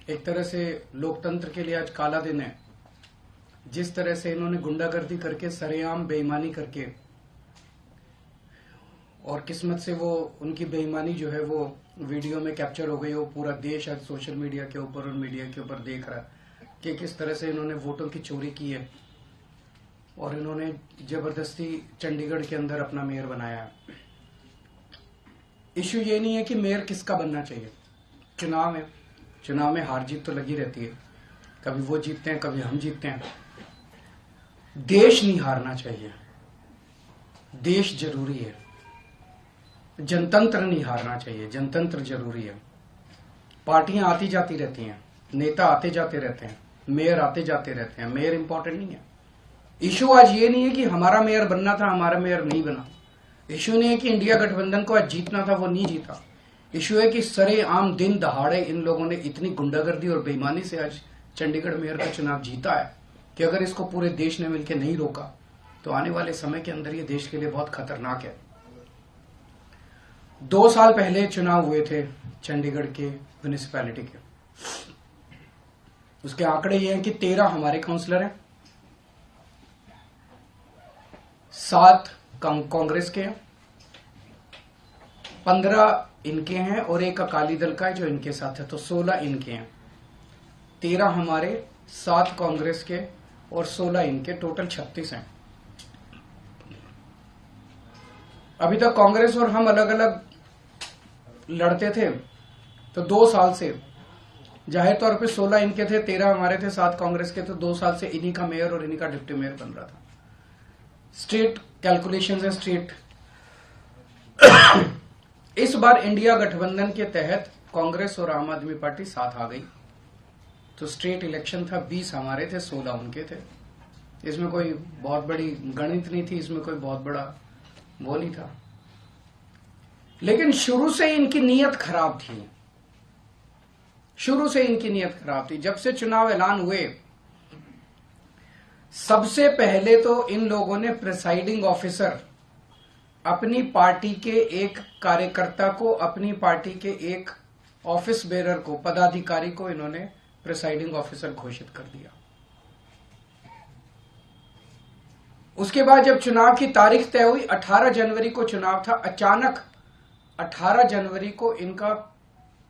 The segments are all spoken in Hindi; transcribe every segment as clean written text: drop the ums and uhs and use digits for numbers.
एक तरह से लोकतंत्र के लिए आज काला दिन है। जिस तरह से इन्होंने गुंडागर्दी करके, सरेआम बेईमानी करके, और किस्मत से वो उनकी बेईमानी जो है वो वीडियो में कैप्चर हो गई। वो पूरा देश आज सोशल मीडिया के ऊपर और मीडिया के ऊपर देख रहा है कि किस तरह से इन्होंने वोटों की चोरी की है और इन्होंने जबरदस्ती चंडीगढ़ के अंदर अपना मेयर बनाया है। इश्यू ये नहीं है कि मेयर किसका बनना चाहिए। चुनाव में हार जीत तो लगी रहती है, कभी वो जीतते हैं कभी हम जीतते हैं। देश नहीं हारना चाहिए, देश जरूरी है। जनतंत्र नहीं हारना चाहिए, जनतंत्र जरूरी है। पार्टियां आती जाती रहती हैं, नेता आते जाते रहते हैं, मेयर आते जाते रहते हैं। मेयर इंपॉर्टेंट नहीं है। इशू आज ये नहीं है कि हमारा मेयर बनना था, हमारा मेयर नहीं बना। इशू नहीं है कि इंडिया गठबंधन को आज जीतना था, वो नहीं जीता। इशू है कि सरेआम दिन दहाड़े इन लोगों ने इतनी गुंडागर्दी और बेईमानी से आज चंडीगढ़ मेयर का चुनाव जीता है कि अगर इसको पूरे देश ने मिलकर नहीं रोका तो आने वाले समय के अंदर ये देश के लिए बहुत खतरनाक है। 2 साल पहले चुनाव हुए थे चंडीगढ़ के म्युनिसिपैलिटी के। उसके आंकड़े ये हैं कि 13 हमारे काउंसलर हैं, 7 कांग्रेस के हैं, 15 इनके हैं और 1 अकाली दल का है जो इनके साथ है, तो 16 इनके हैं। 13 हमारे, 7 कांग्रेस के और 16 इनके, टोटल 36 हैं। अभी तक कांग्रेस और हम अलग अलग लड़ते थे, तो 2 साल से जाहिर तौर पे 16 इनके थे, 13 हमारे थे, 7 कांग्रेस के, तो 2 साल से इन्हीं का मेयर और इन्हीं का डिप्टी मेयर बन रहा था। स्टेट कैलकुलेशंस है, स्टेट। इस बार इंडिया गठबंधन के तहत कांग्रेस और आम आदमी पार्टी साथ आ गई, तो स्टेट इलेक्शन था, 20 हमारे थे, 16 उनके थे। इसमें कोई बहुत बड़ी गणित नहीं थी, इसमें कोई बहुत बड़ा वो नहीं था। लेकिन शुरू से इनकी नीयत खराब थी, शुरू से इनकी नीयत खराब थी। जब से चुनाव ऐलान हुए, सबसे पहले तो इन लोगों ने प्रिसाइडिंग ऑफिसर, अपनी पार्टी के एक कार्यकर्ता को, अपनी पार्टी के एक ऑफिस बेरर को, पदाधिकारी को इन्होंने प्रिसाइडिंग ऑफिसर घोषित कर दिया। उसके बाद जब चुनाव की तारीख तय हुई, 18 जनवरी को चुनाव था, अचानक 18 जनवरी को इनका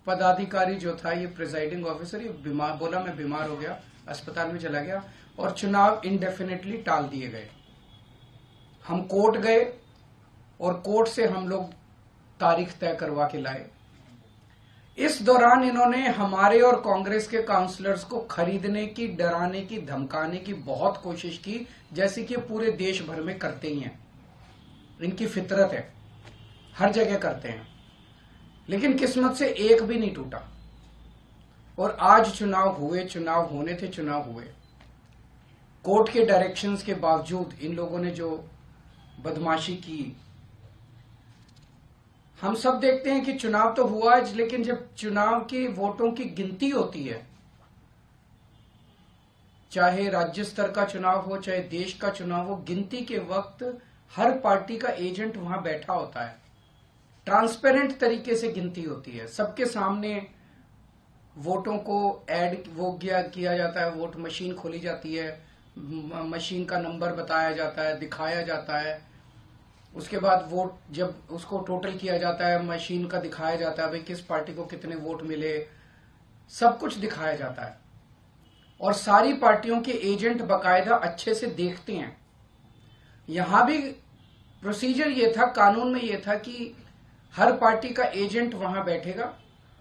पदाधिकारी जो था, ये प्रिसाइडिंग ऑफिसर, ये बीमार, बोला मैं बीमार हो गया, अस्पताल में चला गया और चुनाव इंडेफिनेटली टाल दिए गए। हम कोर्ट गए और कोर्ट से हम लोग तारीख तय करवा के लाए। इस दौरान इन्होंने हमारे और कांग्रेस के काउंसलर्स को खरीदने की, डराने की, धमकाने की बहुत कोशिश की, जैसे कि पूरे देश भर में करते ही हैं। इनकी फितरत है, हर जगह करते हैं। लेकिन किस्मत से एक भी नहीं टूटा और आज चुनाव हुए, चुनाव होने थे, चुनाव हुए। कोर्ट के डायरेक्शंस के बावजूद इन लोगों ने जो बदमाशी की, हम सब देखते हैं कि चुनाव तो हुआ, लेकिन जब चुनाव के वोटों की गिनती होती है, चाहे राज्य स्तर का चुनाव हो, चाहे देश का चुनाव हो, गिनती के वक्त हर पार्टी का एजेंट वहां बैठा होता है। ट्रांसपेरेंट तरीके से गिनती होती है, सबके सामने वोटों को ऐड वो किया जाता है, वोट मशीन खोली जाती है, मशीन का नंबर बताया जाता है, दिखाया जाता है। उसके बाद वोट जब उसको टोटल किया जाता है, मशीन का दिखाया जाता है भाई किस पार्टी को कितने वोट मिले, सब कुछ दिखाया जाता है। और सारी पार्टियों के एजेंट बकायदा अच्छे से देखते हैं। यहां भी प्रोसीजर ये था, कानून में ये था कि हर पार्टी का एजेंट वहां बैठेगा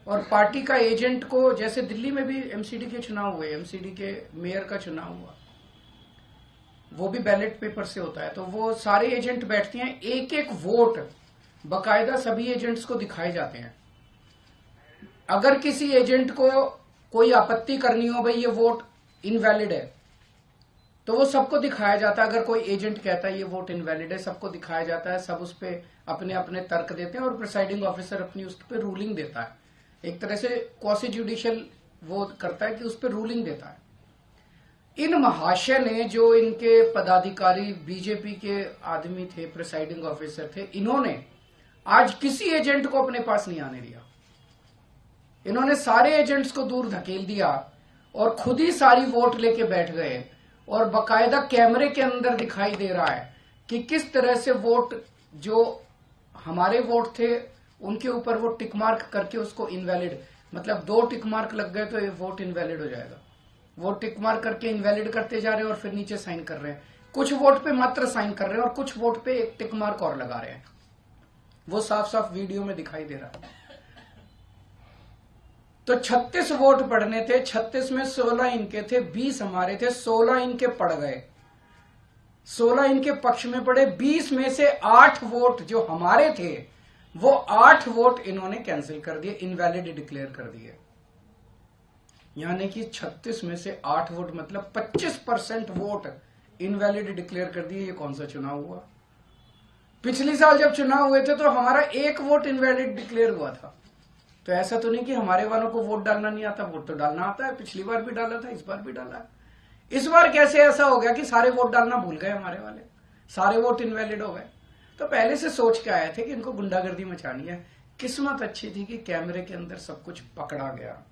और पार्टी का एजेंट को, जैसे दिल्ली में भी एमसीडी के चुनाव हुए, एमसीडी के मेयर का चुनाव हुआ, वो भी बैलेट पेपर से होता है, तो वो सारे एजेंट बैठते हैं, एक एक वोट बकायदा सभी एजेंट्स को दिखाए जाते हैं। अगर किसी एजेंट को कोई आपत्ति करनी हो, भाई ये वोट इनवैलिड है, तो वो सबको दिखाया जाता है। अगर कोई एजेंट कहता है ये वोट इनवैलिड है, सबको दिखाया जाता है, सब उस पर अपने अपने तर्क देते हैं और प्रिसाइडिंग ऑफिसर अपनी उस पर रूलिंग देता है। एक तरह से क्वासी जुडिशियल वो करता है कि उस पर रूलिंग देता है। इन महाशय ने, जो इनके पदाधिकारी बीजेपी के आदमी थे, प्रिसाइडिंग ऑफिसर थे, इन्होंने आज किसी एजेंट को अपने पास नहीं आने दिया। इन्होंने सारे एजेंट्स को दूर धकेल दिया और खुद ही सारी वोट लेके बैठ गए और बकायदा कैमरे के अंदर दिखाई दे रहा है कि किस तरह से वोट, जो हमारे वोट थे उनके ऊपर वो टिक मार्क करके उसको इनवैलिड, मतलब 2 टिक मार्क लग गए तो ये वोट इनवैलिड हो जाएगा। वो टिक मार्क करके इनवैलिड करते जा रहे हैं और फिर नीचे साइन कर रहे हैं। कुछ वोट पे मात्र साइन कर रहे हैं और कुछ वोट पे एक टिक मार्क और लगा रहे हैं। वो साफ साफ वीडियो में दिखाई दे रहा है। तो 36 वोट पड़ने थे, 36 में 16 इनके थे, 20 हमारे थे, 16 इनके पड़ गए, 16 इनके पक्ष में पड़े। 20 में से 8 वोट जो हमारे थे वो 8 वोट इन्होंने कैंसिल कर दिए, इनवैलिड डिक्लेयर कर दिए। यानी कि 36 में से 8 वोट मतलब 25% वोट इनवैलिड डिक्लेयर कर दिए। ये कौन सा चुनाव हुआ? पिछले साल जब चुनाव हुए थे तो हमारा 1 वोट इनवैलिड डिक्लेयर हुआ था। तो ऐसा तो नहीं कि हमारे वालों को वोट डालना नहीं आता, वोट तो डालना आता है। पिछली बार भी डाला था, इस बार भी डाला है। इस बार कैसे ऐसा हो गया कि सारे वोट डालना भूल गए हमारे वाले, सारे वोट इनवैलिड हो गए? तो पहले से सोच के आए थे कि इनको गुंडागर्दी मचानी है। किस्मत अच्छी थी कि कैमरे के अंदर सब कुछ पकड़ा गया।